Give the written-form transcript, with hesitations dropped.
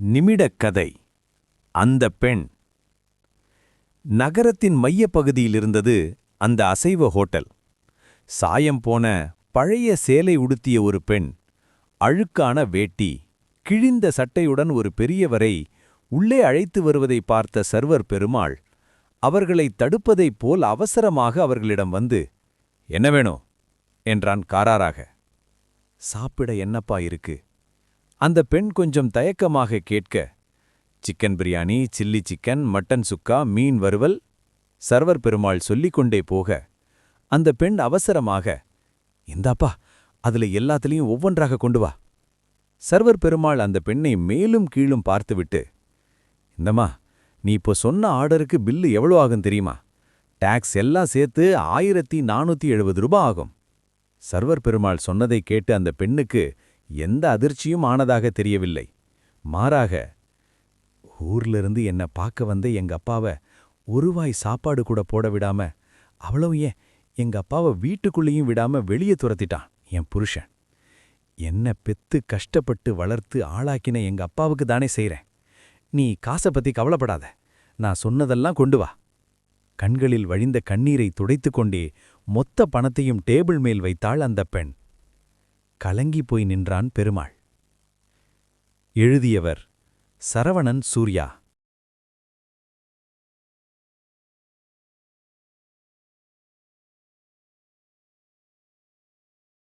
நிமிடக் கதை. அந்த பெண். நகரத்தின் மையப்பகுதியிலிருந்தது அந்த அசைவ ஹோட்டல். சாயம் போன பழைய சேலை உடுத்திய ஒரு பெண், அழுக்கான வேட்டி, கிழிந்த சட்டையுடன் ஒரு பெரியவரை உள்ளே அழைத்து வருவதை பார்த்த சர்வர் பெருமாள் அவர்களைத் தடுப்பதைப் போல் அவசரமாக அவர்களிடம் வந்து, "என்ன வேணும்?" என்றான் காராராக. "சாப்பிட என்னப்பா இருக்கு?" அந்த பெண் கொஞ்சம் தயக்கமாக கேட்க, "chicken biryani, chilli chicken, mutton சுக்கா, மீன் வறுவல்." சர்வர் பெருமாள் சொல்லிக்கொண்டே போக, அந்த பெண் அவசரமாக, "இந்தாப்பா, அதுல எல்லாத்துலயும் ஒவ்வொன்றாக கொண்டு வா." சர்வர் பெருமாள் அந்த பெண்ணை மேலும் கீழும் பார்த்துவிட்டு, "இந்தம்மா, நீ இப்போ சொன்ன ஆர்டருக்கு பில்லு எவ்வளோ ஆகும் தெரியுமா? டாக்ஸ் எல்லாம் சேர்த்து 1470 ரூபாய் ஆகும்." சர்வர் பெருமாள் சொன்னதை கேட்டு அந்த பெண்ணுக்கு எந்த அதிர்ச்சியும் ஆனதாக தெரியவில்லை. மாறாக, "ஊர்லிருந்து என்ன பார்க்க வந்த எங்க அப்பாவை ஒரு வாய் சாப்பாடு கூட போட விடாம, அவ்வளவு ஏன் எங்க அப்பாவை வீட்டுக்குள்ளேயும் விடாம வெளியே துரத்திட்டான் என் புருஷன். என்ன பெத்து கஷ்டப்பட்டு வளர்த்து ஆளாக்கின எங்க அப்பாவுக்கு தானே செய்றேன். நீ காசை பத்தி கவலைப்படாத, நான் சொன்னதெல்லாம் கொண்டு வா." கண்களில் வழிந்த கண்ணீரை துடைத்துக்கொண்டே மொத்த பணத்தையும் டேபிள் மேல் வைத்தாள் அந்த பெண். கலங்கி போய் நின்றான் பெருமாள். எழுதியவர் சரவணன் சூர்யா.